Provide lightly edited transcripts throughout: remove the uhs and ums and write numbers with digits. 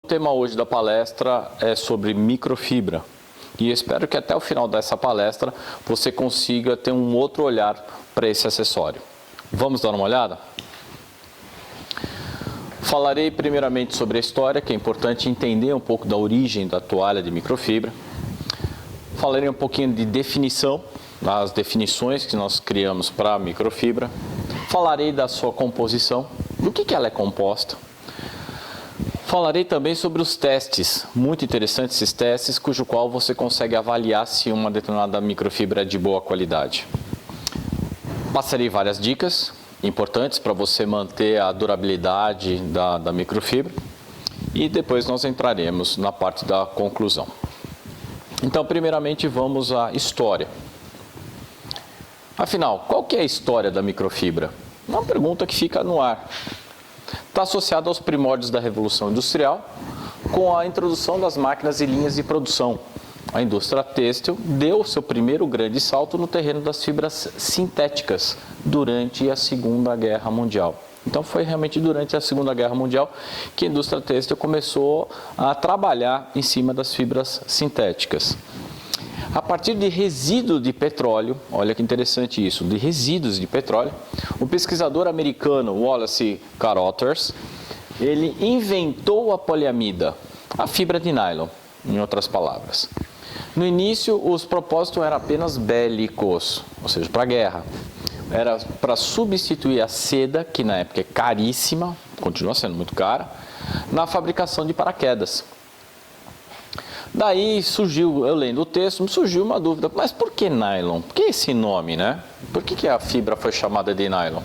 tema hoje da palestra é sobre microfibra. E eu espero que até o final dessa palestra você consiga ter um outro olhar para esse acessório. Vamos dar uma olhada? Falarei primeiramente sobre a história, que é importante entender um pouco da origem da toalha de microfibra. Falarei um pouquinho de definição, das definições que nós criamos para a microfibra. Falarei da sua composição, do que ela é composta. Falarei também sobre os testes, muito interessantes esses testes, cujo qual você consegue avaliar se uma determinada microfibra é de boa qualidade. Passarei várias dicas importantes para você manter a durabilidade da microfibra e depois nós entraremos na parte da conclusão. Então, primeiramente, vamos à história. Afinal, qual que é a história da microfibra? Uma pergunta que fica no ar. Está associado aos primórdios da Revolução Industrial, com a introdução das máquinas e linhas de produção. A indústria têxtil deu seu primeiro grande salto no terreno das fibras sintéticas durante a Segunda Guerra Mundial. Então foi realmente durante a Segunda Guerra Mundial que a indústria têxtil começou a trabalhar em cima das fibras sintéticas. A partir de resíduos de petróleo, olha que interessante isso, de resíduos de petróleo, o pesquisador americano Wallace Carothers, ele inventou a poliamida, a fibra de nylon, em outras palavras. No início, os propósitos eram apenas bélicos, ou seja, para a guerra. Era para substituir a seda, que na época é caríssima, continua sendo muito cara, na fabricação de paraquedas. Daí surgiu, eu lendo o texto, me surgiu uma dúvida, mas por que nylon? Por que esse nome, né? Por que a fibra foi chamada de nylon?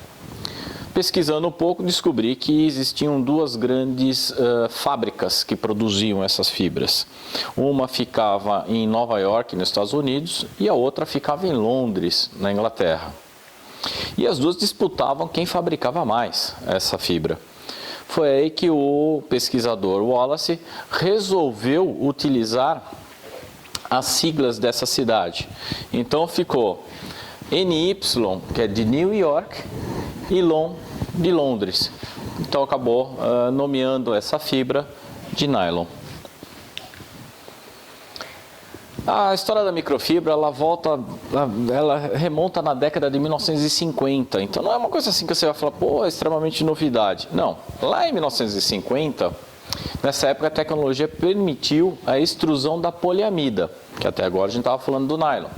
Pesquisando um pouco, descobri que existiam duas grandes fábricas que produziam essas fibras. Uma ficava em Nova York, nos Estados Unidos, e a outra ficava em Londres, na Inglaterra. E as duas disputavam quem fabricava mais essa fibra. Foi aí que o pesquisador Wallace resolveu utilizar as siglas dessa cidade. Então ficou NY, que é de New York, e LON, de Londres. Então acabou nomeando essa fibra de nylon. A história da microfibra, ela remonta na década de 1950, então não é uma coisa assim que você vai falar, pô, é extremamente novidade. Não, lá em 1950, nessa época a tecnologia permitiu a extrusão da poliamida, que até agora a gente estava falando do nylon,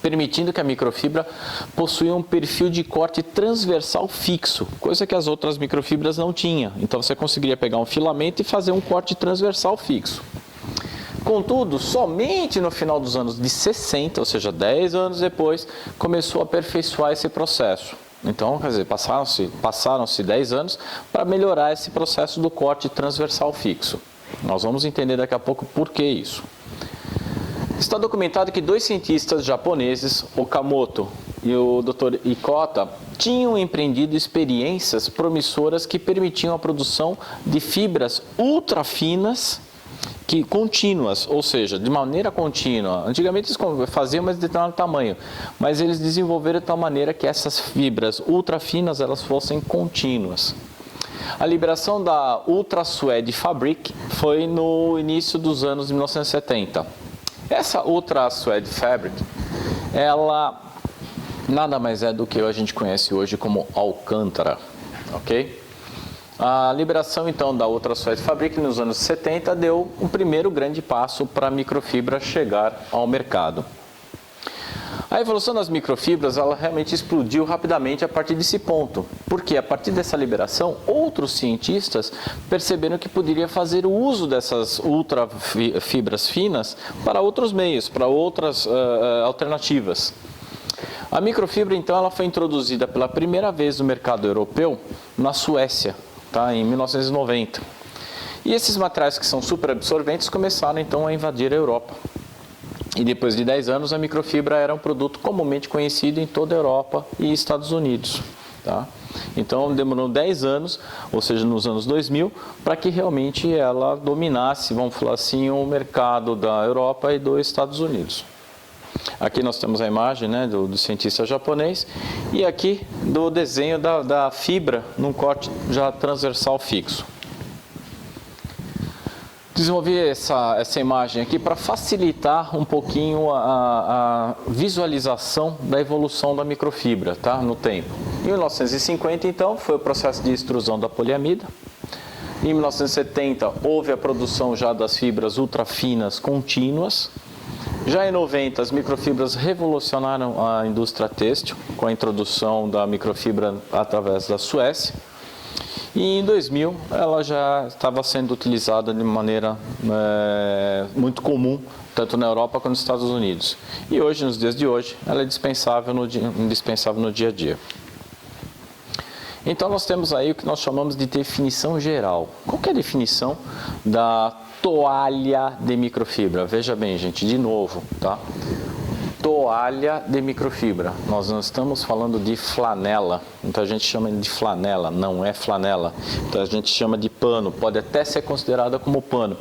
permitindo que a microfibra possuía um perfil de corte transversal fixo, coisa que as outras microfibras não tinham. Então você conseguiria pegar um filamento e fazer um corte transversal fixo. Contudo, somente no final dos anos de 60, ou seja, 10 anos depois, começou a aperfeiçoar esse processo. Então, quer dizer, passaram-se 10 anos para melhorar esse processo do corte transversal fixo. Nós vamos entender daqui a pouco por que isso. Está documentado que dois cientistas japoneses, Okamoto e o Dr. Ikota, tinham empreendido experiências promissoras que permitiam a produção de fibras ultra finas contínuas, ou seja, de maneira contínua. Antigamente eles faziam mais de determinado tamanho, mas eles desenvolveram de tal maneira que essas fibras ultra finas elas fossem contínuas. A liberação da Ultra Suede Fabric foi no início dos anos 1970. Essa Ultra Suede Fabric, ela nada mais é do que a gente conhece hoje como Alcântara, ok? A liberação, então, da Ultra Suede Fabric nos anos 70 deu o primeiro grande passo para a microfibra chegar ao mercado. A evolução das microfibras, ela realmente explodiu rapidamente a partir desse ponto, porque a partir dessa liberação, outros cientistas perceberam que poderia fazer o uso dessas ultrafibras finas para outros meios, para outras alternativas. A microfibra, então, ela foi introduzida pela primeira vez no mercado europeu na Suécia, tá, em 1990. E esses materiais que são super absorventes começaram então a invadir a Europa. E depois de 10 anos a microfibra era um produto comumente conhecido em toda a Europa e Estados Unidos. Tá? Então demorou 10 anos, ou seja, nos anos 2000, para que realmente ela dominasse, vamos falar assim, o mercado da Europa e dos Estados Unidos. Aqui nós temos a imagem, né, do cientista japonês e aqui do desenho da fibra num corte já transversal fixo. Desenvolvi essa imagem aqui para facilitar um pouquinho a visualização da evolução da microfibra, tá? No tempo. Em 1950, então, foi o processo de extrusão da poliamida. Em 1970, houve a produção já das fibras ultrafinas contínuas. Já em 90, as microfibras revolucionaram a indústria têxtil, com a introdução da microfibra através da Suécia. E em 2000, ela já estava sendo utilizada de maneira muito comum, tanto na Europa quanto nos Estados Unidos. E hoje, nos dias de hoje, ela é indispensável no dia a dia. Então, nós temos aí o que nós chamamos de definição geral. Qual que é a definição da toalha de microfibra? Veja bem, gente, de novo, tá? Toalha de microfibra. Nós não estamos falando de flanela. Muita gente chama de flanela, não é flanela. Então a gente chama de pano, pode até ser considerada como pano,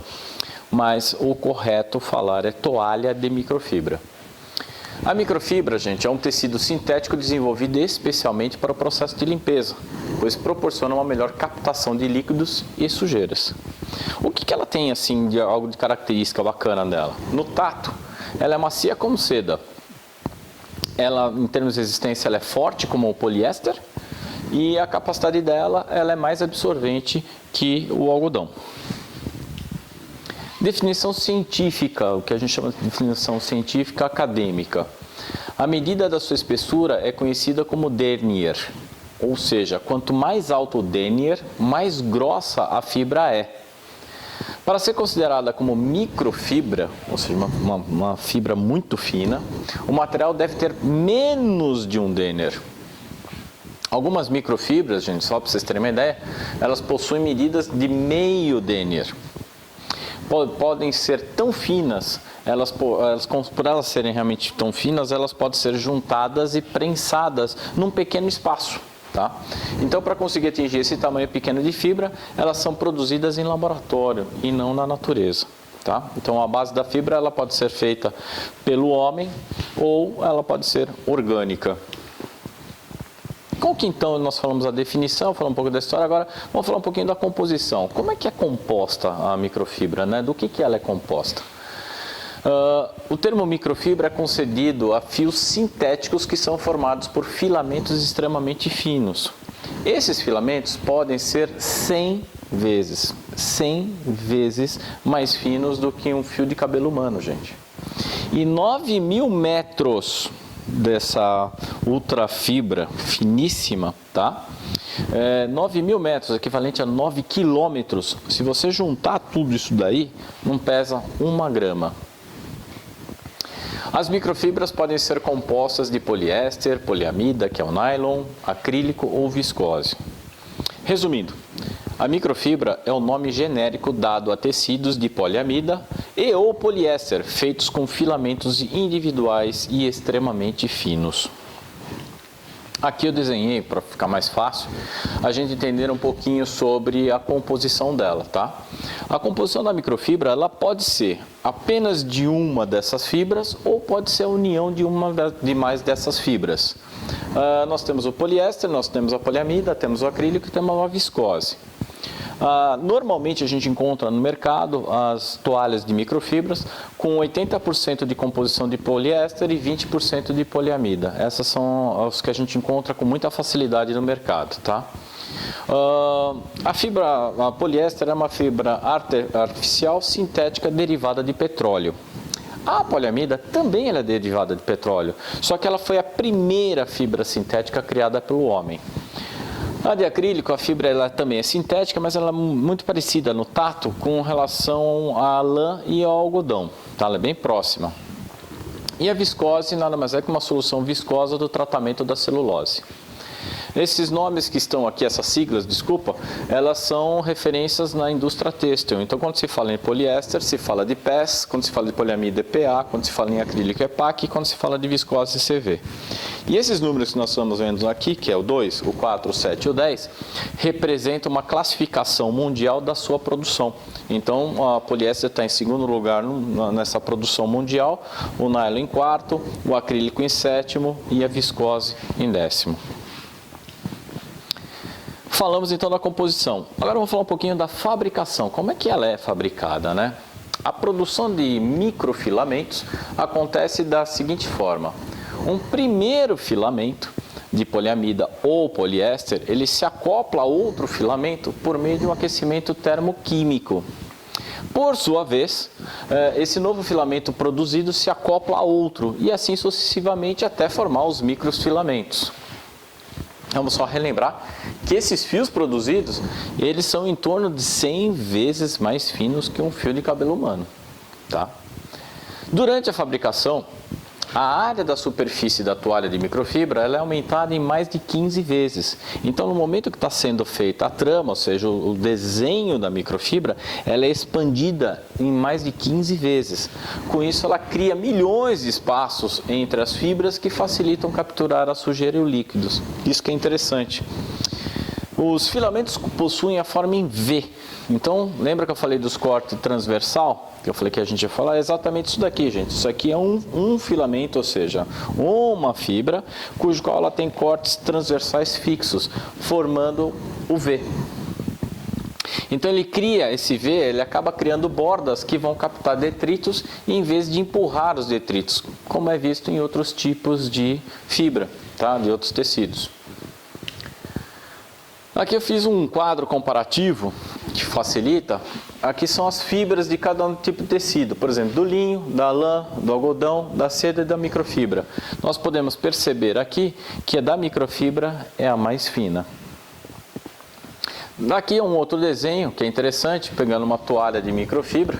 mas o correto falar é toalha de microfibra. A microfibra, gente, é um tecido sintético desenvolvido especialmente para o processo de limpeza, pois proporciona uma melhor captação de líquidos e sujeiras. O que ela tem, assim, de algo de característica bacana dela? No tato, ela é macia como seda. Ela, em termos de resistência, ela é forte como o poliéster e a capacidade dela, ela é mais absorvente que o algodão. Definição científica, o que a gente chama de definição científica acadêmica. A medida da sua espessura é conhecida como denier, ou seja, quanto mais alto o denier, mais grossa a fibra é. Para ser considerada como microfibra, ou seja, uma fibra muito fina, o material deve ter menos de um denier. Algumas microfibras, gente, só para vocês terem uma ideia, elas possuem medidas de meio denier. Podem ser tão finas, por elas serem realmente tão finas, elas podem ser juntadas e prensadas num pequeno espaço. Tá? Então, para conseguir atingir esse tamanho pequeno de fibra, elas são produzidas em laboratório e não na natureza. Tá? Então, a base da fibra ela pode ser feita pelo homem ou ela pode ser orgânica. Como que então nós falamos a definição, falamos um pouco da história, agora vamos falar um pouquinho da composição. Como é que é composta a microfibra, né? Do que ela é composta? O termo microfibra é concedido a fios sintéticos que são formados por filamentos extremamente finos. Esses filamentos podem ser 100 vezes mais finos do que um fio de cabelo humano, gente. E 9.000 metros dessa ultrafibra finíssima, tá? 9.000 metros, equivalente a 9 quilômetros. Se você juntar tudo isso daí, não pesa 1 grama. As microfibras podem ser compostas de poliéster, poliamida, que é o nylon, acrílico ou viscose. Resumindo, a microfibra é o nome genérico dado a tecidos de poliamida e ou poliéster, feitos com filamentos individuais e extremamente finos. Aqui eu desenhei, para ficar mais fácil, a gente entender um pouquinho sobre a composição dela, tá? A composição da microfibra, ela pode ser apenas de uma dessas fibras ou pode ser a união de mais dessas fibras. Nós temos o poliéster, nós temos a poliamida, temos o acrílico e temos a viscose. Normalmente a gente encontra no mercado as toalhas de microfibras com 80% de composição de poliéster e 20% de poliamida. Essas são as que a gente encontra com muita facilidade no mercado, tá? A poliéster é uma fibra artificial sintética derivada de petróleo. A poliamida também ela é derivada de petróleo, só que ela foi a primeira fibra sintética criada pelo homem. A de acrílico, a fibra ela também é sintética, mas ela é muito parecida no tato com relação à lã e ao algodão. Tá? Ela é bem próxima. E a viscose nada mais é que uma solução viscosa do tratamento da celulose. Esses nomes que estão aqui, essas siglas, desculpa, elas são referências na indústria têxtil. Então, quando se fala em poliéster, se fala de PES, quando se fala de poliamida é PA, quando se fala em acrílico é PAC, e quando se fala de viscose é CV. E esses números que nós estamos vendo aqui, que é o 2, o 4, o 7 e o 10, representam uma classificação mundial da sua produção. Então, a poliéster está em segundo lugar nessa produção mundial, o nylon em quarto, o acrílico em sétimo e a viscose em 10º. Falamos então da composição. Agora vamos falar um pouquinho da fabricação. Como é que ela é fabricada, né? A produção de microfilamentos acontece da seguinte forma. Um primeiro filamento de poliamida ou poliéster, ele se acopla a outro filamento por meio de um aquecimento termoquímico. Por sua vez, esse novo filamento produzido se acopla a outro e assim sucessivamente até formar os microfilamentos. Vamos só relembrar que esses fios produzidos, eles são em torno de 100 vezes mais finos que um fio de cabelo humano, tá? Durante a fabricação, a área da superfície da toalha de microfibra ela é aumentada em mais de 15 vezes. Então, no momento que está sendo feita a trama, ou seja, o desenho da microfibra, ela é expandida em mais de 15 vezes. Com isso, ela cria milhões de espaços entre as fibras que facilitam capturar a sujeira e os líquidos. Isso que é interessante. Os filamentos possuem a forma em V. Então, lembra que eu falei dos cortes transversal? Que eu falei que a gente ia falar é exatamente isso daqui, gente. Isso aqui é um filamento, ou seja, uma fibra, cujo qual ela tem cortes transversais fixos, formando o V. Então ele cria esse V, ele acaba criando bordas que vão captar detritos em vez de empurrar os detritos, como é visto em outros tipos de fibra, tá? De outros tecidos. Aqui eu fiz um quadro comparativo que facilita. Aqui são as fibras de cada tipo de tecido, por exemplo, do linho, da lã, do algodão, da seda e da microfibra. Nós podemos perceber aqui que a da microfibra é a mais fina. Aqui é um outro desenho que é interessante, pegando uma toalha de microfibra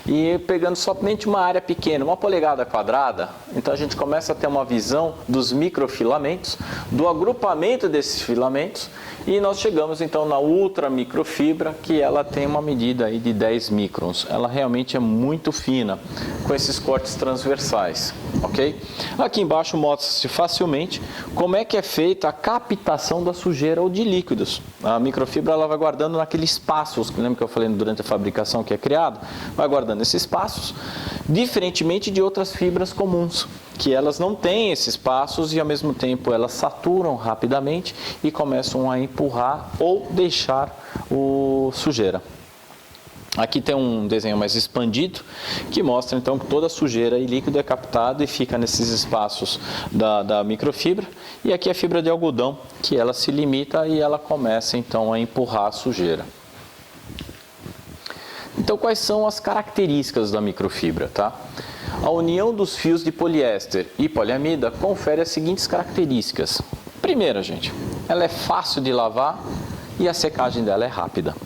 e pegando somente uma área pequena, 1 polegada quadrada. Então a gente começa a ter uma visão dos microfilamentos, do agrupamento desses filamentos, e nós chegamos então na ultra microfibra, que ela tem uma medida aí de 10 microns. Ela realmente é muito fina, com esses cortes transversais, ok? Aqui embaixo mostra-se facilmente como é que é feita a captação da sujeira ou de líquidos. A microfibra ela vai guardando naqueles espaços, lembra que eu falei durante a fabricação que é criado? Vai guardando esses espaços, diferentemente de outras fibras comuns, que elas não têm esses espaços e ao mesmo tempo elas saturam rapidamente e começam a empurrar ou deixar o sujeira. Aqui tem um desenho mais expandido que mostra então que toda a sujeira e líquido é captado e fica nesses espaços da microfibra. E aqui a fibra de algodão, que ela se limita e ela começa então a empurrar a sujeira. Então, quais são as características da microfibra, tá? A união dos fios de poliéster e poliamida confere as seguintes características. Primeira, gente, ela é fácil de lavar e a secagem dela é rápida.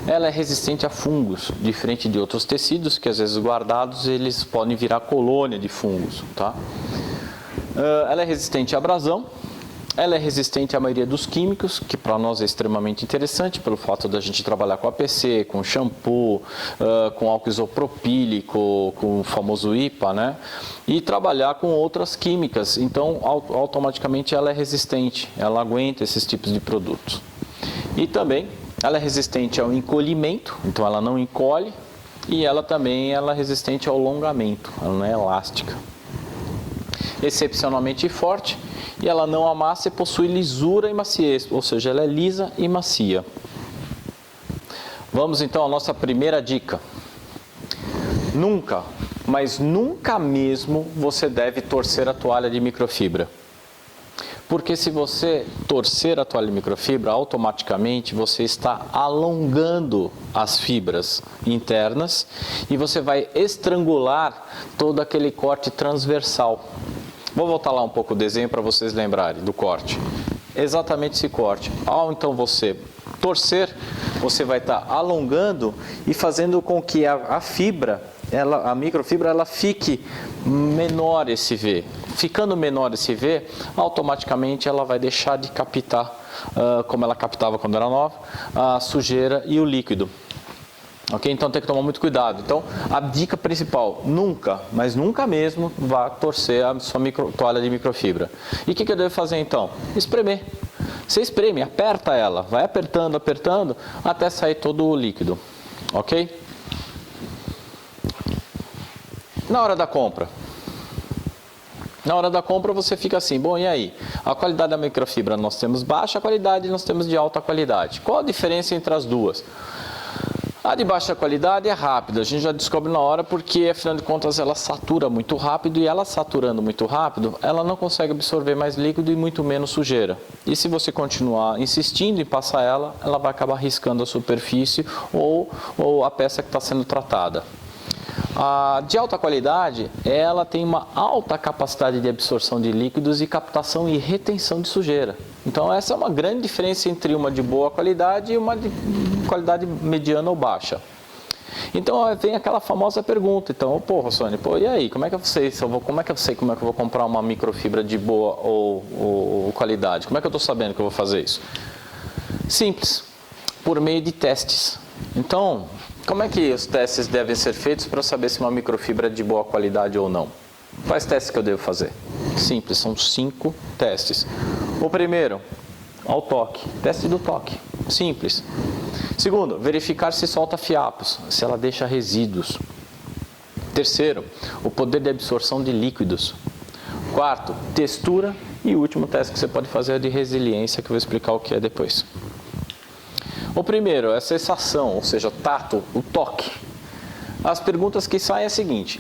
Ela é resistente a fungos, diferente de outros tecidos que às vezes guardados eles podem virar colônia de fungos, tá? Ela é resistente à abrasão. Ela é resistente à maioria dos químicos, que para nós é extremamente interessante, pelo fato da gente trabalhar com APC, com shampoo, com álcool isopropílico, com o famoso IPA, né? E trabalhar com outras químicas. Então, automaticamente ela é resistente, ela aguenta esses tipos de produtos. E também ela é resistente ao encolhimento, então ela não encolhe, e ela também é resistente ao alongamento, ela não é elástica. Excepcionalmente forte, e ela não amassa e possui lisura e maciez, ou seja, ela é lisa e macia. Vamos então à nossa primeira dica. Nunca, mas nunca mesmo você deve torcer a toalha de microfibra. Porque se você torcer a toalha de microfibra, automaticamente você está alongando as fibras internas e você vai estrangular todo aquele corte transversal. Vou voltar lá um pouco o desenho para vocês lembrarem do corte. Exatamente esse corte. Ao então você torcer, você vai estar alongando e fazendo com que a fibra, a microfibra, ela fique menor esse V. Ficando menor esse V, automaticamente ela vai deixar de captar, como ela captava quando era nova, a sujeira e o líquido. Ok? Então tem que tomar muito cuidado. Então a dica principal, nunca, mas nunca mesmo vá torcer a sua toalha de microfibra. E o que eu devo fazer então? Espremer. Você espreme, aperta ela, vai apertando, apertando, até sair todo o líquido. Ok? Na hora da compra. Na hora da compra você fica assim, bom, e aí? A qualidade da microfibra nós temos baixa qualidade e nós temos de alta qualidade. Qual a diferença entre as duas? A de baixa qualidade é rápida, a gente já descobre na hora porque, afinal de contas, ela satura muito rápido e ela saturando muito rápido, ela não consegue absorver mais líquido e muito menos sujeira. E se você continuar insistindo em passar ela, ela vai acabar riscando a superfície ou a peça que está sendo tratada. A de alta qualidade, ela tem uma alta capacidade de absorção de líquidos e captação e retenção de sujeira. Então essa é uma grande diferença entre uma de boa qualidade e uma de qualidade mediana ou baixa. Então vem aquela famosa pergunta, então, pô, Rossoni, e aí, como é que eu sei como é que eu vou comprar uma microfibra de boa ou qualidade? Como é que eu estou sabendo que eu vou fazer isso? Simples, por meio de testes. Então, como é que os testes devem ser feitos para saber se uma microfibra é de boa qualidade ou não? Quais testes que eu devo fazer? Simples, são 5 testes. O primeiro, ao toque, teste do toque, simples. Segundo, verificar se solta fiapos, se ela deixa resíduos. Terceiro, o poder de absorção de líquidos. Quarto, textura. E o último teste que você pode fazer é de resiliência, que eu vou explicar o que é depois. O primeiro é a sensação, ou seja, tato, o toque. As perguntas que saem é a seguinte,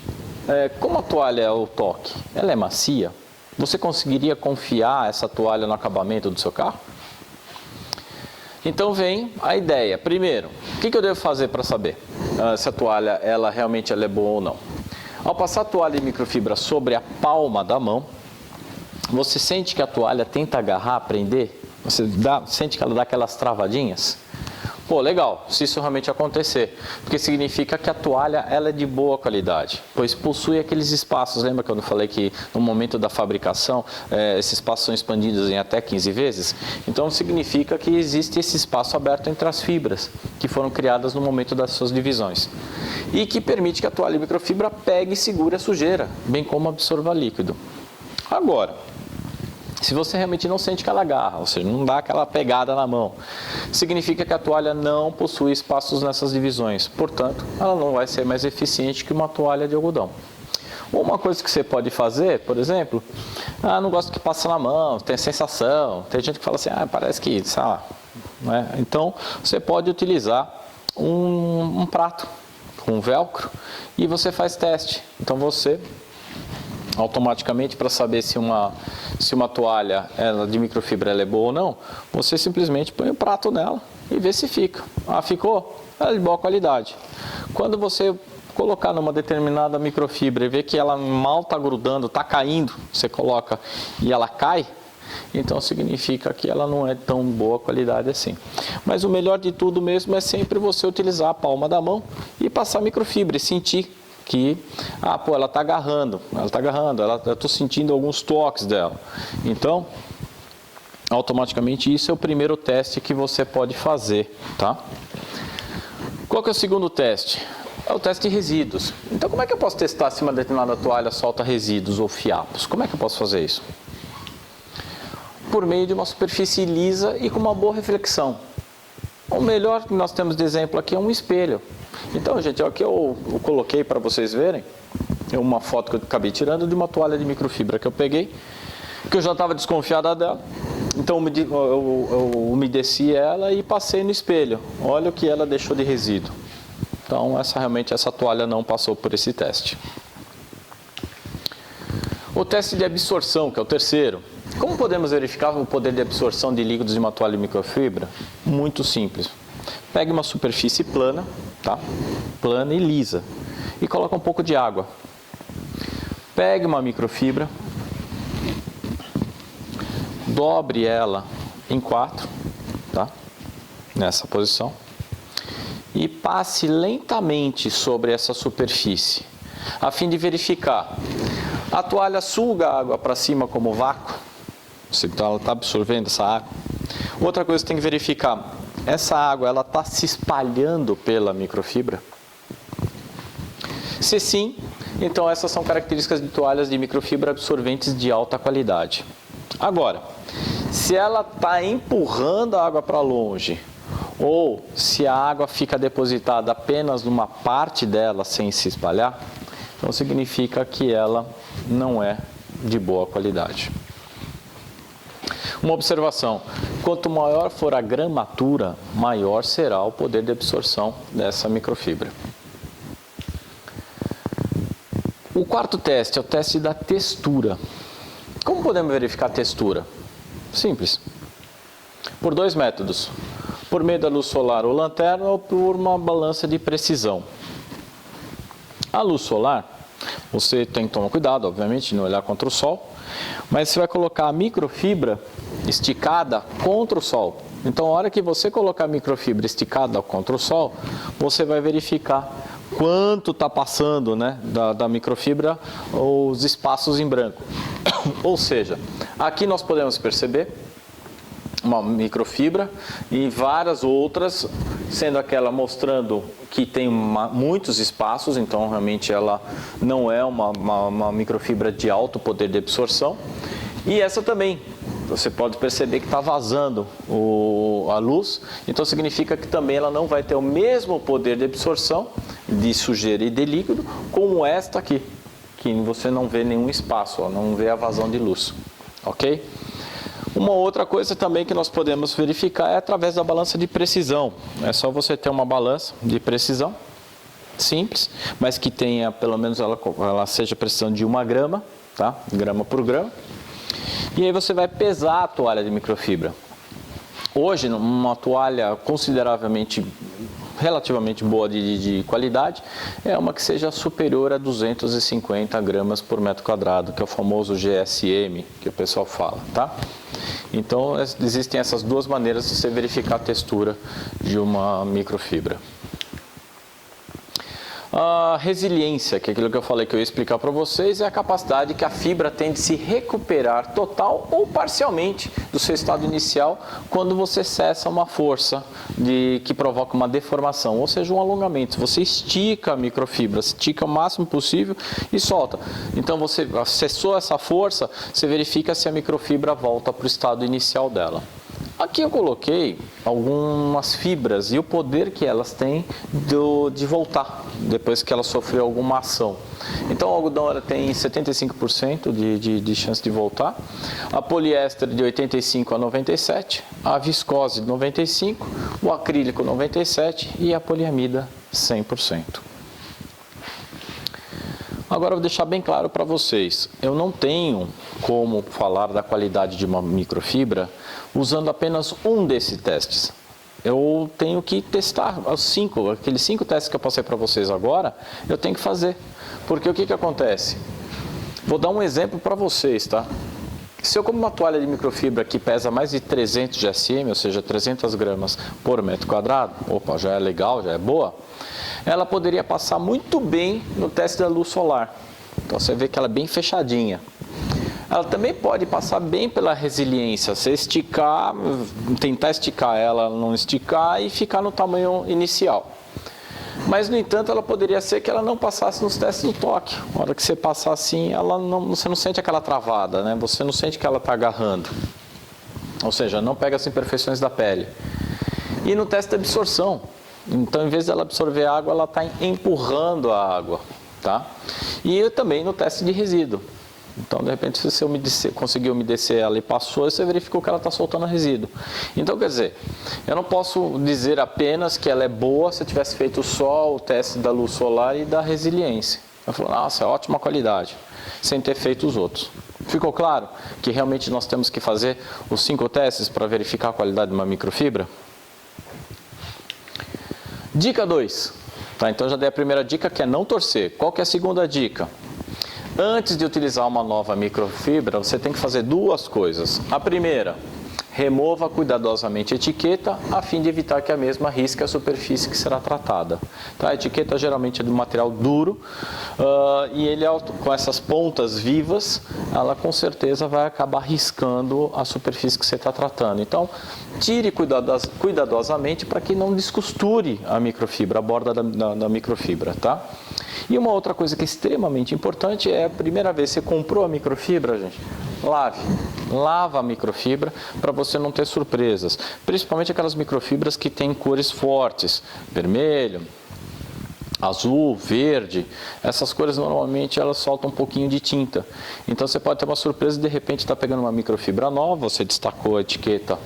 como a toalha é o toque? Ela é macia? Você conseguiria confiar essa toalha no acabamento do seu carro? Então vem a ideia. Primeiro, o que eu devo fazer para saber se a toalha ela realmente é boa ou não? Ao passar a toalha de microfibra sobre a palma da mão, você sente que a toalha tenta agarrar, prender? Você sente que ela dá aquelas travadinhas? Pô, legal, se isso realmente acontecer, porque significa que a toalha ela é de boa qualidade, pois possui aqueles espaços, lembra quando eu falei que no momento da fabricação, esses espaços são expandidos em até 15 vezes? Então significa que existe esse espaço aberto entre as fibras, que foram criadas no momento das suas divisões, e que permite que a toalha de microfibra pegue e segure a sujeira, bem como absorva líquido. Agora, se você realmente não sente que ela agarra, ou seja, não dá aquela pegada na mão, significa que a toalha não possui espaços nessas divisões, portanto, ela não vai ser mais eficiente que uma toalha de algodão. Uma coisa que você pode fazer, por exemplo, não gosto que passe na mão, tem sensação, tem gente que fala assim, parece que, sei lá, né? Então, você pode utilizar um prato com velcro e você faz teste. Então, você automaticamente, para saber se uma toalha de microfibra ela é boa ou não, você simplesmente põe o prato nela e vê se fica. Ficou? Ela é de boa qualidade. Quando você colocar numa determinada microfibra e ver que ela mal está grudando, está caindo, você coloca e ela cai, então significa que ela não é tão boa qualidade assim. Mas o melhor de tudo mesmo é sempre você utilizar a palma da mão e passar a microfibra e sentir que, ela está agarrando, eu estou sentindo alguns toques dela. Então, automaticamente isso é o primeiro teste que você pode fazer, tá? Qual que é o segundo teste? É o teste de resíduos. Então, como é que eu posso testar se uma determinada toalha solta resíduos ou fiapos? Como é que eu posso fazer isso? Por meio de uma superfície lisa e com uma boa reflexão. O melhor que nós temos de exemplo aqui é um espelho. Então, gente, aqui eu coloquei para vocês verem uma foto que eu acabei tirando de uma toalha de microfibra que eu peguei, que eu já estava desconfiada dela. Então eu umedeci ela e passei no espelho. Olha o que ela deixou de resíduo. Então, realmente essa toalha não passou por esse teste. O teste de absorção, que é o terceiro. Como podemos verificar o poder de absorção de líquidos de uma toalha de microfibra? Muito simples. Pegue uma superfície plana, tá? Plana e lisa, e coloca um pouco de água. Pegue uma microfibra, dobre ela em 4, tá? Nessa posição, e passe lentamente sobre essa superfície, a fim de verificar. A toalha suga a água para cima como vácuo, ela está absorvendo essa água. Outra coisa que você tem que verificar, essa água ela está se espalhando pela microfibra? Se sim, então essas são características de toalhas de microfibra absorventes de alta qualidade. Agora, se ela está empurrando a água para longe, ou se a água fica depositada apenas numa parte dela sem se espalhar, então significa que ela não é de boa qualidade. Uma observação: quanto maior for a gramatura, maior será o poder de absorção dessa microfibra. O quarto teste é o teste da textura. Como podemos verificar a textura? Simples. Por dois métodos: por meio da luz solar ou lanterna, ou por uma balança de precisão. A luz solar, você tem que tomar cuidado, obviamente, de não olhar contra o sol, mas você vai colocar a microfibra esticada contra o sol. Então, a hora que você colocar a microfibra esticada contra o sol, você vai verificar quanto está passando, né, da microfibra, os espaços em branco. Ou seja, aqui nós podemos perceber uma microfibra e várias outras, sendo aquela mostrando que tem muitos espaços, então realmente ela não é uma microfibra de alto poder de absorção. E essa também, você pode perceber que está vazando a luz, então significa que também ela não vai ter o mesmo poder de absorção de sujeira e de líquido como esta aqui, que você não vê nenhum espaço, ó, não vê a vazão de luz, ok? Uma outra coisa também que nós podemos verificar é através da balança de precisão. É só você ter uma balança de precisão, simples, mas que tenha, pelo menos ela seja precisão de 1 grama, tá? Grama por grama. E aí você vai pesar a toalha de microfibra. Hoje, uma toalha relativamente boa de qualidade, é uma que seja superior a 250 gramas por metro quadrado, que é o famoso GSM, que o pessoal fala, tá? Então, existem essas duas maneiras de você verificar a textura de uma microfibra. A resiliência, que é aquilo que eu falei que eu ia explicar para vocês, é a capacidade que a fibra tem de se recuperar total ou parcialmente do seu estado inicial quando você cessa uma força que provoca uma deformação, ou seja, um alongamento. Você estica a microfibra, estica o máximo possível e solta. Então você cessou essa força, você verifica se a microfibra volta para o estado inicial dela. Aqui eu coloquei algumas fibras e o poder que elas têm de voltar, depois que ela sofreu alguma ação. Então o algodão ela tem 75% de chance de voltar, a poliéster de 85% a 97%, a viscose de 95%, o acrílico 97% e a poliamida 100%. Agora eu vou deixar bem claro para vocês, eu não tenho como falar da qualidade de uma microfibra usando apenas um desses testes. Eu tenho que testar aqueles 5 testes que eu passei para vocês agora, eu tenho que fazer. Porque o que acontece? Vou dar um exemplo para vocês, tá? Se eu como uma toalha de microfibra que pesa mais de 300 GSM, ou seja, 300 gramas por metro quadrado, opa, já é legal, já é boa, ela poderia passar muito bem no teste da luz solar. Então você vê que ela é bem fechadinha. Ela também pode passar bem pela resiliência, você esticar, tentar esticar ela, não esticar e ficar no tamanho inicial. Mas, no entanto, ela poderia ser que ela não passasse nos testes do toque. Na hora que você passar assim, você não sente aquela travada, né? Você não sente que ela está agarrando. Ou seja, não pega as imperfeições da pele. E no teste de absorção. Então, em vez dela absorver água, ela está empurrando a água, tá? E também no teste de resíduo. Então, de repente, se você conseguiu umedecer ela e passou, você verificou que ela está soltando resíduo. Então, quer dizer, eu não posso dizer apenas que ela é boa se eu tivesse feito só o teste da luz solar e da resiliência. Eu falo, nossa, é ótima qualidade, sem ter feito os outros. Ficou claro que realmente nós temos que fazer os 5 testes para verificar a qualidade de uma microfibra? Dica 2. Tá, então já dei a primeira dica, que é não torcer. Qual que é a segunda dica? Antes de utilizar uma nova microfibra, você tem que fazer 2 coisas. A primeira, remova cuidadosamente a etiqueta, a fim de evitar que a mesma risque a superfície que será tratada. Tá? A etiqueta geralmente é de material duro, e ele, com essas pontas vivas, ela com certeza vai acabar riscando a superfície que você está tratando. Então, tire cuidadosamente para que não descosture a microfibra, a borda da microfibra, tá? E uma outra coisa que é extremamente importante é a primeira vez que você comprou a microfibra, gente, lava a microfibra para você não ter surpresas, principalmente aquelas microfibras que têm cores fortes, vermelho, azul, verde, essas cores normalmente elas soltam um pouquinho de tinta. Então você pode ter uma surpresa, de repente está pegando uma microfibra nova, você destacou a etiqueta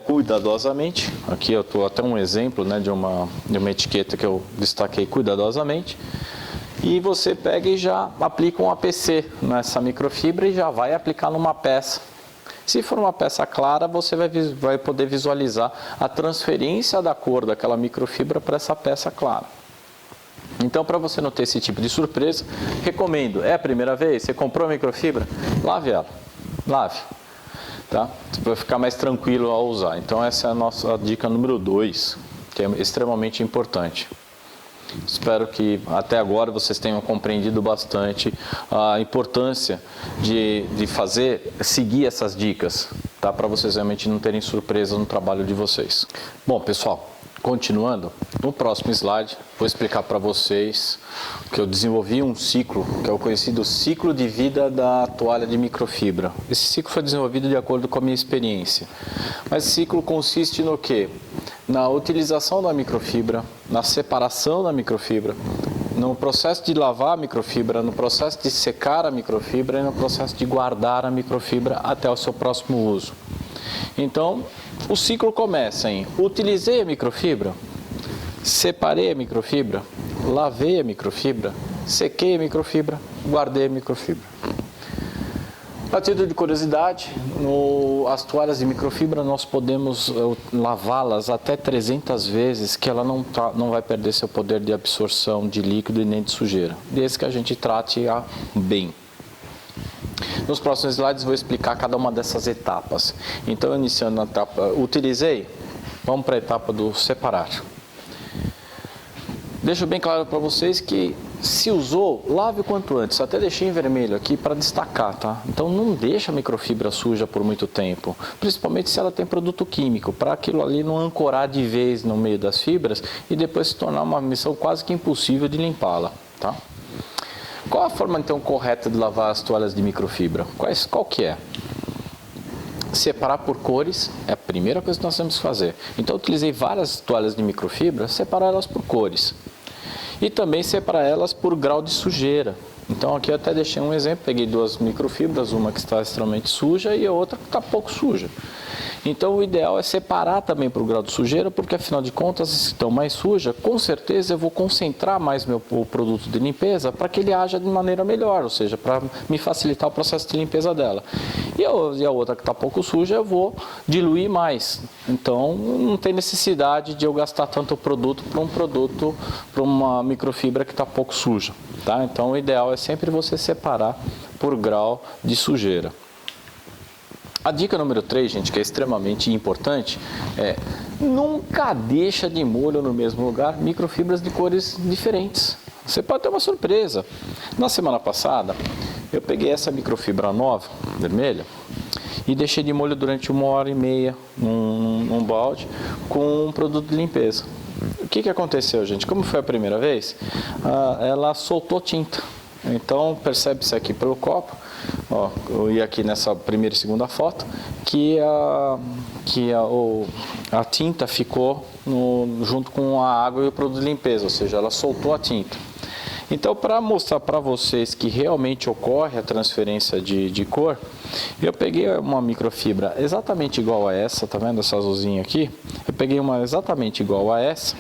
cuidadosamente. Aqui eu estou até um exemplo, né, de uma etiqueta que eu destaquei cuidadosamente. E você pega e já aplica um APC nessa microfibra e já vai aplicar numa peça. Se for uma peça clara, você vai poder visualizar a transferência da cor daquela microfibra para essa peça clara. Então, para você não ter esse tipo de surpresa, recomendo, é a primeira vez, você comprou a microfibra, lave ela, lave, tá? Para ficar mais tranquilo ao usar. Então, essa é a nossa dica número 2, que é extremamente importante. Espero que até agora vocês tenham compreendido bastante a importância de seguir essas dicas, tá? Para vocês realmente não terem surpresa no trabalho de vocês. Bom, pessoal, continuando, no próximo slide vou explicar para vocês que eu desenvolvi um ciclo, que é o conhecido ciclo de vida da toalha de microfibra. Esse ciclo foi desenvolvido de acordo com a minha experiência. Mas esse ciclo consiste no quê? Na utilização da microfibra, na separação da microfibra, no processo de lavar a microfibra, no processo de secar a microfibra e no processo de guardar a microfibra até o seu próximo uso. Então, o ciclo começa em utilizei a microfibra, separei a microfibra, lavei a microfibra, sequei a microfibra, guardei a microfibra. A título de curiosidade, as toalhas de microfibra nós podemos lavá-las até 300 vezes que ela não vai perder seu poder de absorção de líquido e nem de sujeira, desde que a gente trate-a bem. Nos próximos slides vou explicar cada uma dessas etapas. Então, iniciando na etapa utilizei, vamos para a etapa do separar. Deixo bem claro para vocês que se usou, lave o quanto antes. Até deixei em vermelho aqui para destacar, tá? Então não deixa a microfibra suja por muito tempo, principalmente se ela tem produto químico, para aquilo ali não ancorar de vez no meio das fibras e depois se tornar uma missão quase que impossível de limpá-la, tá? Qual a forma então correta de lavar as toalhas de microfibra? Qual que é? Separar por cores é a primeira coisa que nós temos que fazer. Então eu utilizei várias toalhas de microfibra, separar elas por cores. E também separar elas por grau de sujeira. Então aqui eu até deixei um exemplo, peguei duas microfibras, uma que está extremamente suja e a outra que está pouco suja. Então o ideal é separar também por grau de sujeira, porque afinal de contas, se estão mais sujas, com certeza eu vou concentrar mais o produto de limpeza para que ele haja de maneira melhor, ou seja, para me facilitar o processo de limpeza dela. E a outra que está pouco suja eu vou diluir mais. Então não tem necessidade de eu gastar tanto produto para uma microfibra que está pouco suja. Tá? Então o ideal é sempre você separar por grau de sujeira. A dica número 3, gente, que é extremamente importante, é nunca deixa de molho no mesmo lugar microfibras de cores diferentes. Você pode ter uma surpresa. Na semana passada, eu peguei essa microfibra nova, vermelha, e deixei de molho durante 1h30 num balde com um produto de limpeza. O que aconteceu, gente? Como foi a primeira vez, ela soltou tinta. Então, percebe-se aqui pelo copo, ó, e aqui nessa primeira e segunda foto, que a tinta ficou junto com a água e o produto de limpeza, ou seja, ela soltou a tinta. Então, para mostrar para vocês que realmente ocorre a transferência de cor, eu peguei uma microfibra exatamente igual a essa, tá vendo essa azulzinha aqui? Eu peguei uma exatamente igual a essa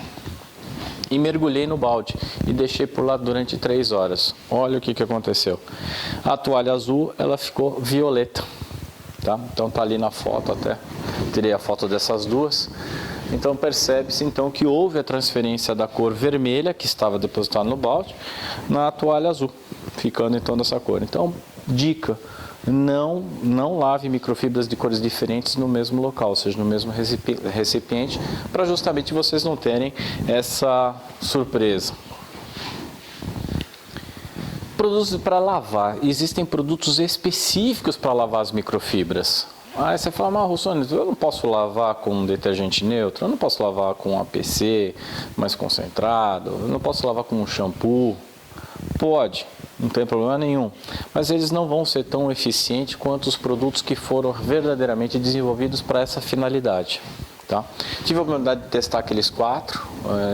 e mergulhei no balde e deixei por lá durante 3 horas. Olha o que aconteceu. A toalha azul, ela ficou violeta, tá? Então tá ali na foto, até tirei a foto dessas duas. Então percebe-se então que houve a transferência da cor vermelha que estava depositada no balde na toalha azul, ficando então dessa cor. Então, dica: não lave microfibras de cores diferentes no mesmo local, ou seja, no mesmo recipiente, para justamente vocês não terem essa surpresa. Produtos para lavar. Existem produtos específicos para lavar as microfibras. Aí você fala, mas Russoni, eu não posso lavar com um detergente neutro, eu não posso lavar com um APC mais concentrado, eu não posso lavar com um shampoo. Pode, não tem problema nenhum, mas eles não vão ser tão eficientes quanto os produtos que foram verdadeiramente desenvolvidos para essa finalidade. Tá? Tive a oportunidade de testar aqueles 4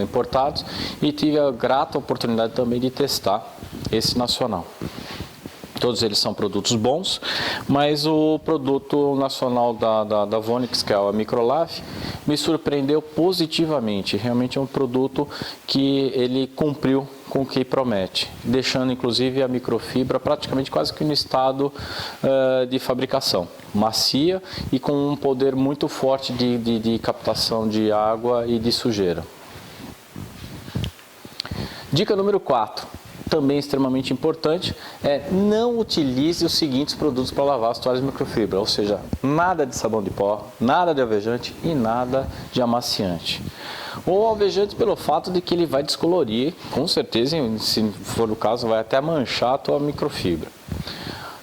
importados, e tive a grata oportunidade também de testar esse nacional. Todos eles são produtos bons, mas o produto nacional da Vonix, que é a Microlave, me surpreendeu positivamente. Realmente é um produto que ele cumpriu com o que promete, deixando inclusive a microfibra praticamente quase que no estado de fabricação, macia e com um poder muito forte de captação de água e de sujeira. Dica número 4. Também extremamente importante, é não utilize os seguintes produtos para lavar as toalhas de microfibra, ou seja, nada de sabão de pó, nada de alvejante e nada de amaciante. Ou alvejante pelo fato de que ele vai descolorir, com certeza, se for o caso, vai até manchar a tua microfibra.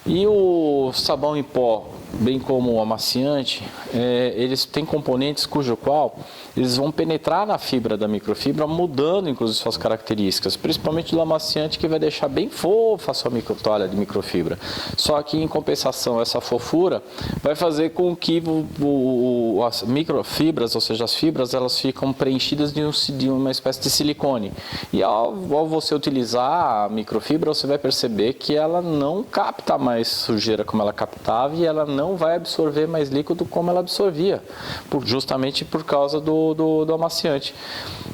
E o sabão em pó, bem como o amaciante, eles têm componentes cujo qual eles vão penetrar na fibra da microfibra, mudando inclusive suas características, principalmente do amaciante, que vai deixar bem fofa a sua toalha de microfibra. Só que em compensação, essa fofura vai fazer com que as microfibras, ou seja, as fibras, elas ficam preenchidas de uma espécie de silicone. E ao você utilizar a microfibra, você vai perceber que ela não capta mais sujeira como ela captava e ela não vai absorver mais líquido como ela absorvia, justamente por causa do amaciante.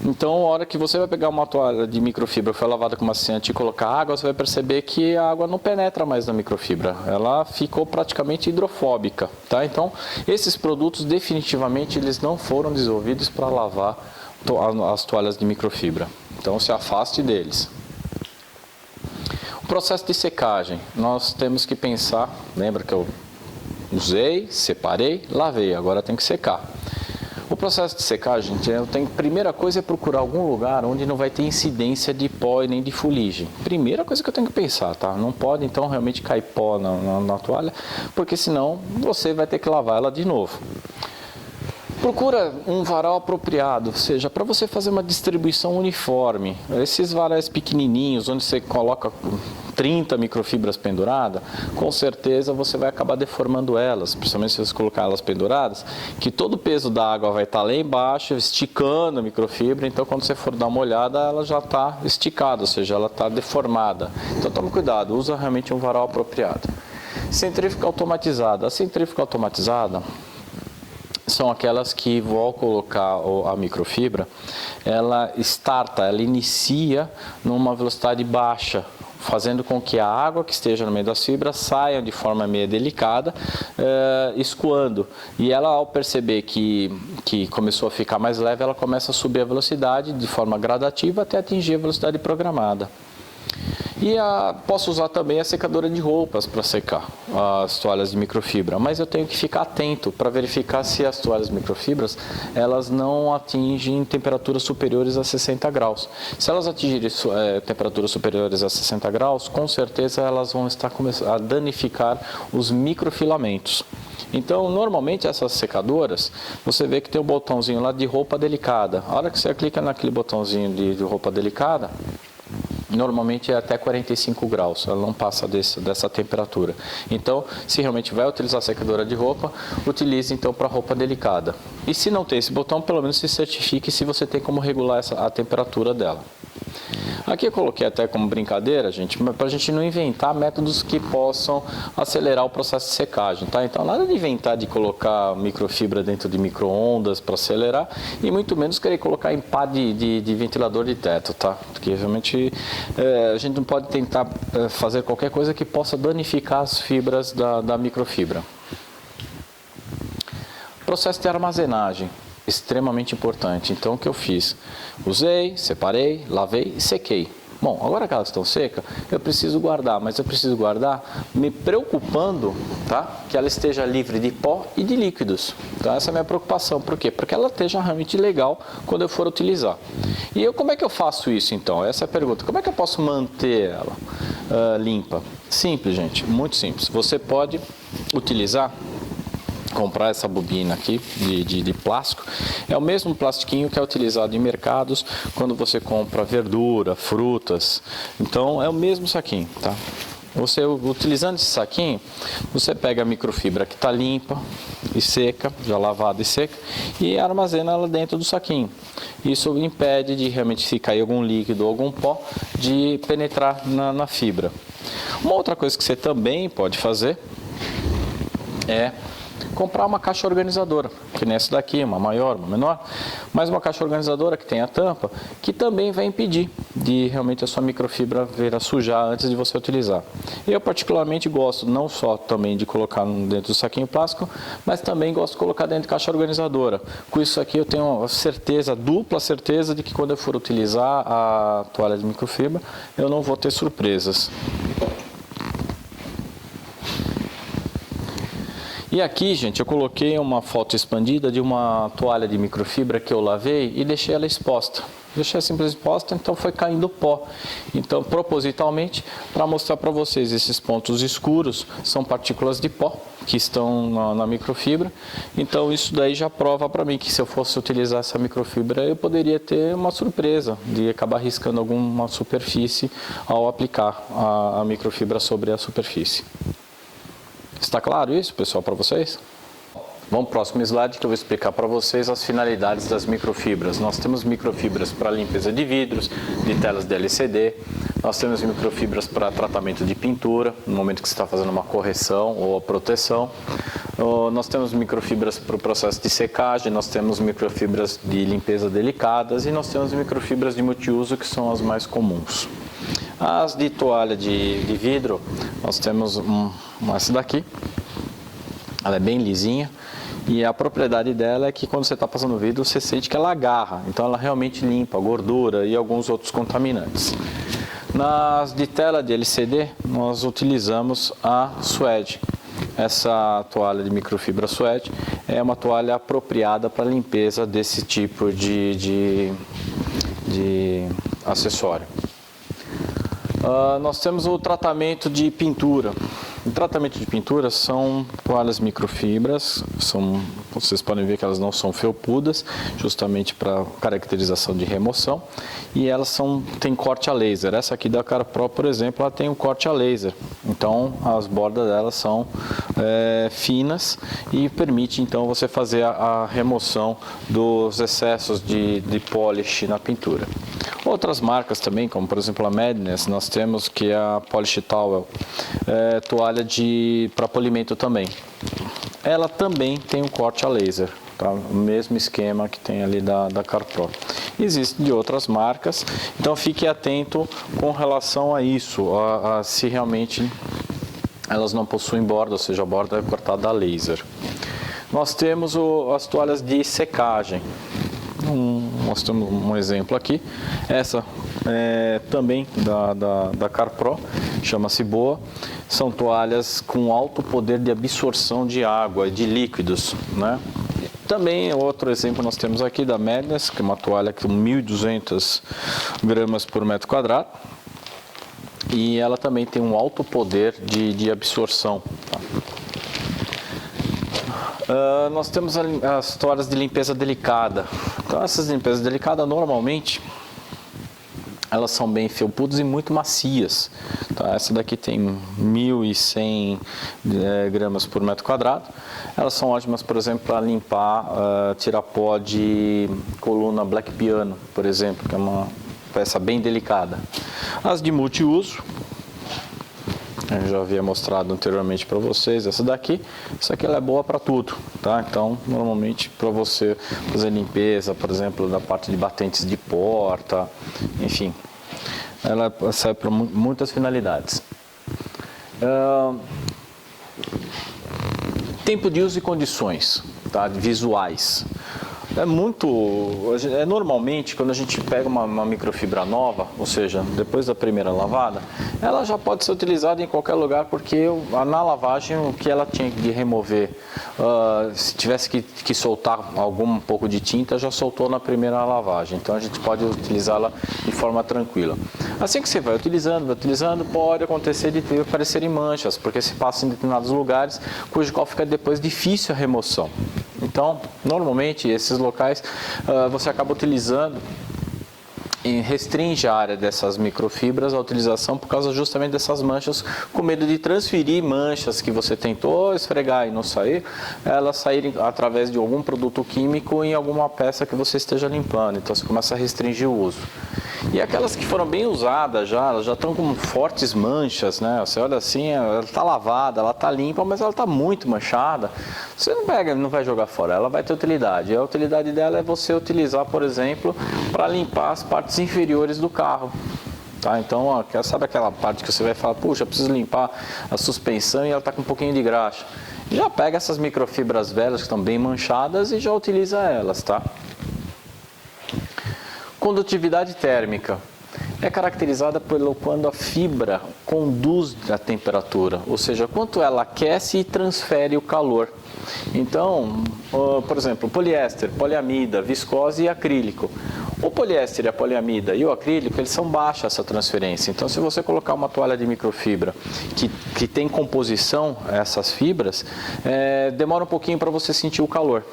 Então, a hora que você vai pegar uma toalha de microfibra que foi lavada com amaciante e colocar água, você vai perceber que a água não penetra mais na microfibra, ela ficou praticamente hidrofóbica, tá? Então, esses produtos definitivamente eles não foram desenvolvidos para lavar as toalhas de microfibra, então se afaste deles. O processo de secagem, nós temos que pensar, lembra que eu usei, separei, lavei, agora tem que secar. O processo de secagem, primeira coisa é procurar algum lugar onde não vai ter incidência de pó e nem de fuligem. Primeira coisa que eu tenho que pensar, tá? Não pode então realmente cair pó na toalha, porque senão você vai ter que lavar ela de novo. Procura um varal apropriado, ou seja, para você fazer uma distribuição uniforme. Esses varais pequenininhos, onde você coloca 30 microfibras penduradas, com certeza você vai acabar deformando elas, principalmente se você colocar elas penduradas, que todo o peso da água vai estar lá embaixo, esticando a microfibra, então quando você for dar uma olhada, ela já está esticada, ou seja, ela está deformada. Então tome cuidado, usa realmente um varal apropriado. Centrífuga automatizada. A centrífuga automatizada são aquelas que vão colocar a microfibra, ela inicia numa velocidade baixa, fazendo com que a água que esteja no meio das fibras saia de forma meio delicada, escoando. E ela, ao perceber que começou a ficar mais leve, ela começa a subir a velocidade de forma gradativa até atingir a velocidade programada. E posso usar também a secadora de roupas para secar as toalhas de microfibra, mas eu tenho que ficar atento para verificar se as toalhas de microfibras elas não atingem temperaturas superiores a 60 graus. Se elas atingirem temperaturas superiores a 60 graus, com certeza elas vão estar começando a danificar os microfilamentos. Então, normalmente essas secadoras, você vê que tem o botãozinho lá de roupa delicada. A hora que você clica naquele botãozinho de roupa delicada, normalmente é até 45 graus, ela não passa dessa temperatura. Então, se realmente vai utilizar a secadora de roupa, utilize então para roupa delicada. E se não tem esse botão, pelo menos se certifique se você tem como regular a temperatura dela. Aqui eu coloquei até como brincadeira, gente, para a gente não inventar métodos que possam acelerar o processo de secagem, tá? Então, nada de inventar de colocar microfibra dentro de micro-ondas para acelerar e muito menos querer colocar em pá de ventilador de teto, tá? Porque realmente a gente não pode tentar fazer qualquer coisa que possa danificar as fibras da microfibra. Processo de armazenagem. Extremamente importante. Então, o que eu fiz? Usei, separei, lavei e sequei. Bom, agora que elas estão secas, eu preciso guardar, mas eu preciso guardar me preocupando, tá? Que ela esteja livre de pó e de líquidos. Então, essa é a minha preocupação. Por quê? Porque ela esteja realmente legal quando eu for utilizar. E como é que eu faço isso, então? Essa é a pergunta. Como é que eu posso manter ela limpa? Simples, gente. Muito simples. Você pode comprar essa bobina aqui de plástico, é o mesmo plastiquinho que é utilizado em mercados quando você compra verdura, frutas, então é o mesmo saquinho, tá? Você, utilizando esse saquinho, você pega a microfibra que está limpa e seca, já lavada e seca, e armazena ela dentro do saquinho. Isso impede de realmente, se cair algum líquido ou algum pó, de penetrar na fibra. Uma outra coisa que você também pode fazer é comprar uma caixa organizadora, que nem essa daqui, uma maior, uma menor, mas uma caixa organizadora que tem a tampa, que também vai impedir de realmente a sua microfibra vir a sujar antes de você utilizar. Eu particularmente gosto não só também de colocar dentro do saquinho plástico, mas também gosto de colocar dentro de caixa organizadora. Com isso aqui eu tenho a certeza, dupla certeza, de que quando eu for utilizar a toalha de microfibra, eu não vou ter surpresas. E aqui, gente, eu coloquei uma foto expandida de uma toalha de microfibra que eu lavei e deixei ela exposta. Deixei simplesmente exposta, então foi caindo pó. Então, propositalmente, para mostrar para vocês esses pontos escuros, são partículas de pó que estão na microfibra. Então, isso daí já prova para mim que se eu fosse utilizar essa microfibra, eu poderia ter uma surpresa de acabar riscando alguma superfície ao aplicar a microfibra sobre a superfície. Está claro isso, pessoal, para vocês? Vamos para o próximo slide que eu vou explicar para vocês as finalidades das microfibras. Nós temos microfibras para limpeza de vidros, de telas de LCD. Nós temos microfibras para tratamento de pintura, no momento que você está fazendo uma correção ou a proteção. Nós temos microfibras para o processo de secagem, nós temos microfibras de limpeza delicadas e nós temos microfibras de multiuso, que são as mais comuns. As de toalha de vidro, nós temos essa daqui, ela é bem lisinha e a propriedade dela é que quando você está passando o vidro, você sente que ela agarra, então ela realmente limpa a gordura e alguns outros contaminantes. Nas de tela de LCD, nós utilizamos a suede. Essa toalha de microfibra suede é uma toalha apropriada para limpeza desse tipo de acessório. Nós temos o tratamento de pintura. O tratamento de pintura são toalhas microfibras, vocês podem ver que elas não são felpudas, justamente para caracterização de remoção, e elas têm corte a laser. Essa aqui da CarPro, por exemplo, ela tem um corte a laser, então as bordas delas são finas e permite então você fazer a remoção dos excessos de polish na pintura. Outras marcas também, como por exemplo a Madness, nós temos que é a Polish Towel, toalha para polimento também. Ela também tem um corte a laser, tá? O mesmo esquema que tem ali da CarPro. Existem de outras marcas, então fique atento com relação a isso, se realmente elas não possuem borda, ou seja, a borda é cortada a laser. Nós temos as toalhas de secagem. Nós temos um exemplo aqui, essa também da CarPro, chama-se Boa. São toalhas com alto poder de absorção de água e de líquidos, né? Também outro exemplo nós temos aqui da Madness, que é uma toalha com 1.200 gramas por metro quadrado. E ela também tem um alto poder de absorção. Nós temos as toalhas de limpeza delicada. Então essas limpezas delicadas normalmente elas são bem felpudas e muito macias. Tá? Essa daqui tem 1.100 gramas por metro quadrado. Elas são ótimas, por exemplo, para limpar, tirar pó de coluna Black Piano, por exemplo, que é uma peça bem delicada. As de multiuso, eu já havia mostrado anteriormente para vocês, essa daqui ela é boa para tudo, tá? Então, normalmente para você fazer limpeza, por exemplo, da parte de batentes de porta, enfim, ela serve para muitas finalidades. Tempo de uso e condições, tá? Visuais. Normalmente, quando a gente pega uma microfibra nova, ou seja, depois da primeira lavada, ela já pode ser utilizada em qualquer lugar, porque na lavagem o que ela tinha de remover, se tivesse que soltar um pouco de tinta, já soltou na primeira lavagem, então a gente pode utilizá-la de forma tranquila. Assim que você vai utilizando, pode acontecer de aparecerem manchas, porque se passa em determinados lugares, cujo qual fica depois difícil a remoção. Então, normalmente, esses locais você acaba utilizando restringe a área dessas microfibras a utilização por causa justamente dessas manchas, com medo de transferir manchas que você tentou esfregar e não sair, elas saírem através de algum produto químico em alguma peça que você esteja limpando. Então você começa a restringir o uso. E aquelas que foram bem usadas já, elas já estão com fortes manchas, né? Você olha assim, ela está lavada, ela está limpa, mas ela está muito manchada. Você não pega, não vai jogar fora, ela vai ter utilidade. E a utilidade dela é você utilizar, por exemplo, para limpar as partes inferiores do carro. Tá? Então, ó, sabe aquela parte que você vai falar, puxa, eu preciso limpar a suspensão e ela está com um pouquinho de graxa. Já pega essas microfibras velhas que estão bem manchadas e já utiliza elas, tá? Condutividade térmica é caracterizada pelo quando a fibra conduz a temperatura, ou seja, quanto ela aquece e transfere o calor. Então, por exemplo, poliéster, poliamida, viscose e acrílico. O poliéster, a poliamida e o acrílico, eles são baixas essa transferência. Então, se você colocar uma toalha de microfibra que tem composição, essas fibras, demora um pouquinho para você sentir o calor.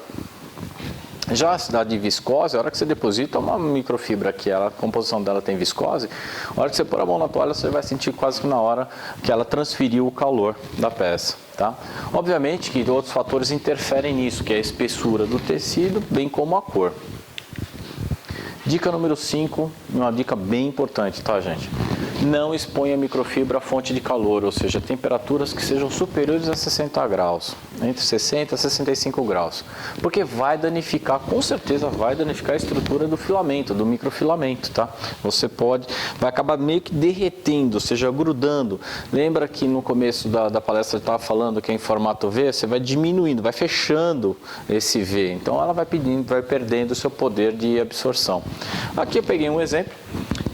Já a cidade de viscose, a hora que você deposita uma microfibra que a composição dela tem viscose, a hora que você pôr a mão na toalha, você vai sentir quase que na hora que ela transferiu o calor da peça. Tá? Obviamente que outros fatores interferem nisso, que é a espessura do tecido, bem como a cor. Dica número 5, uma dica bem importante, tá, gente? Não exponha a microfibra à fonte de calor, ou seja, temperaturas que sejam superiores a 60 graus, entre 60 e 65 graus, porque vai danificar, com certeza vai danificar a estrutura do filamento, do microfilamento, tá? Você vai acabar meio que derretendo, ou seja, grudando. Lembra que no começo da palestra eu estava falando que é em formato V, você vai diminuindo, vai fechando esse V, então ela vai perdendo o seu poder de absorção. Aqui eu peguei um exemplo.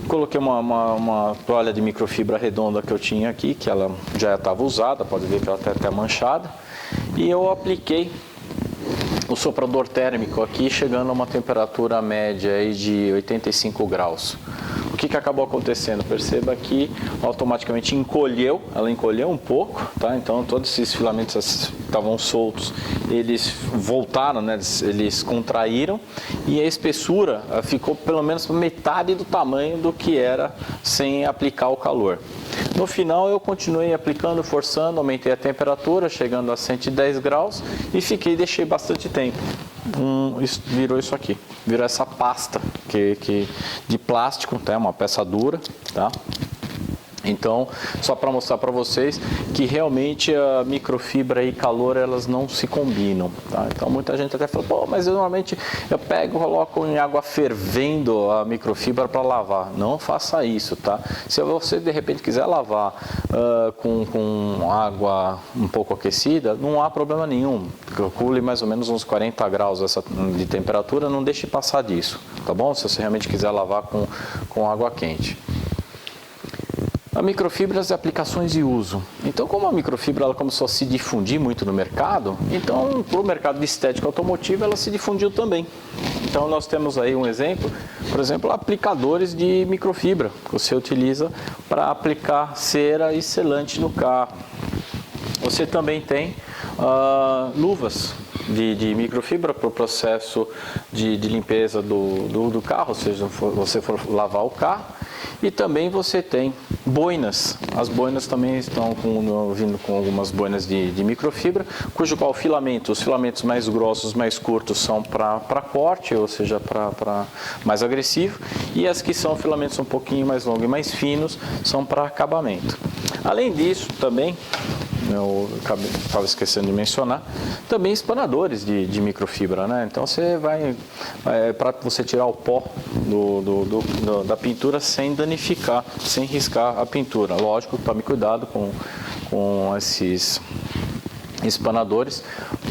Coloquei uma toalha de microfibra redonda que eu tinha aqui, que ela já estava usada, pode ver que ela está até manchada. E eu apliquei o soprador térmico aqui, chegando a uma temperatura média aí de 85 graus. O que acabou acontecendo? Perceba que automaticamente ela encolheu um pouco, tá? Então todos esses filamentos estavam soltos, eles voltaram, né? Eles contraíram e a espessura ficou pelo menos metade do tamanho do que era sem aplicar o calor. No final eu continuei aplicando, forçando, aumentei a temperatura, chegando a 110 graus e deixei bastante tempo. Virou isso aqui, virou essa pasta de plástico, tá? Uma peça dura, tá? Então, só para mostrar para vocês que realmente a microfibra e calor, elas não se combinam, tá? Então, muita gente até fala, pô, mas normalmente eu pego, coloco em água fervendo a microfibra para lavar. Não faça isso, tá? Se você, de repente, quiser lavar com água um pouco aquecida, não há problema nenhum. Calcule mais ou menos uns 40 graus de temperatura, não deixe passar disso, tá bom? Se você realmente quiser lavar com água quente. A microfibra, as aplicações e uso. Então, como a microfibra ela começou a se difundir muito no mercado, então para o mercado de estética automotiva ela se difundiu também. Então nós temos aí um exemplo, por exemplo, aplicadores de microfibra, que você utiliza para aplicar cera e selante no carro. Você também tem luvas de microfibra para o processo de limpeza do carro, ou seja, você for lavar o carro. E também você tem boinas. As boinas também estão vindo com algumas boinas de microfibra, cujo qual os filamentos mais grossos, mais curtos são para corte, ou seja, para mais agressivo, e as que são filamentos um pouquinho mais longos e mais finos são para acabamento. Além disso, também, eu estava esquecendo de mencionar, também espanadores de microfibra, né? Então você para você tirar o pó da pintura sem danificar, sem riscar a pintura. Lógico, tome cuidado com esses espanadores,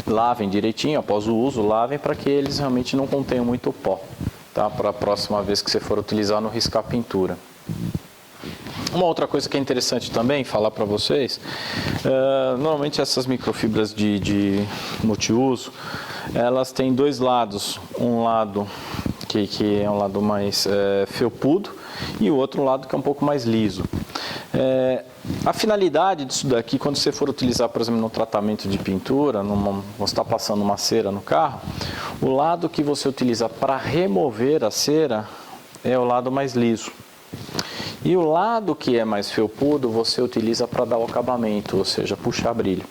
lavem direitinho, após o uso, lavem para que eles realmente não contenham muito pó, tá? Para a próxima vez que você for utilizar, não riscar a pintura. Uma outra coisa que é interessante também falar para vocês, normalmente essas microfibras de multiuso, elas têm dois lados, um lado que é um lado mais felpudo e o outro lado que é um pouco mais liso. A finalidade disso daqui, quando você for utilizar, por exemplo, no tratamento de pintura, você está passando uma cera no carro, o lado que você utiliza para remover a cera, é o lado mais liso. E o lado que é mais felpudo você utiliza para dar o acabamento, ou seja, puxar brilho.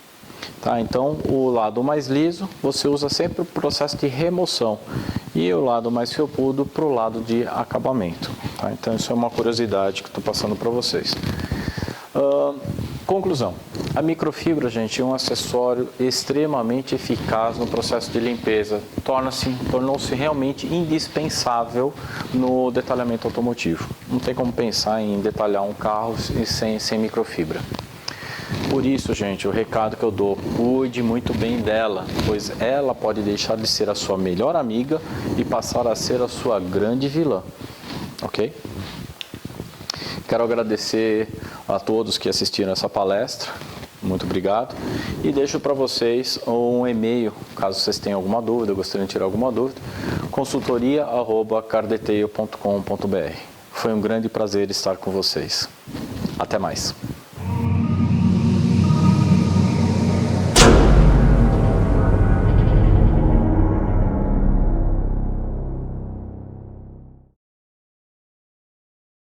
Tá? Então, o lado mais liso você usa sempre o processo de remoção e o lado mais felpudo para o lado de acabamento. Tá? Então, isso é uma curiosidade que estou passando para vocês. Conclusão. A microfibra, gente, é um acessório extremamente eficaz no processo de limpeza. Tornou-se realmente indispensável no detalhamento automotivo. Não tem como pensar em detalhar um carro sem microfibra. Por isso, gente, o recado que eu dou, cuide muito bem dela, pois ela pode deixar de ser a sua melhor amiga e passar a ser a sua grande vilã. Ok? Quero agradecer a todos que assistiram essa palestra. Muito obrigado. E deixo para vocês um e-mail, caso vocês tenham alguma dúvida, gostariam de tirar alguma dúvida, consultoria@cardetail.com.br. Foi um grande prazer estar com vocês. Até mais.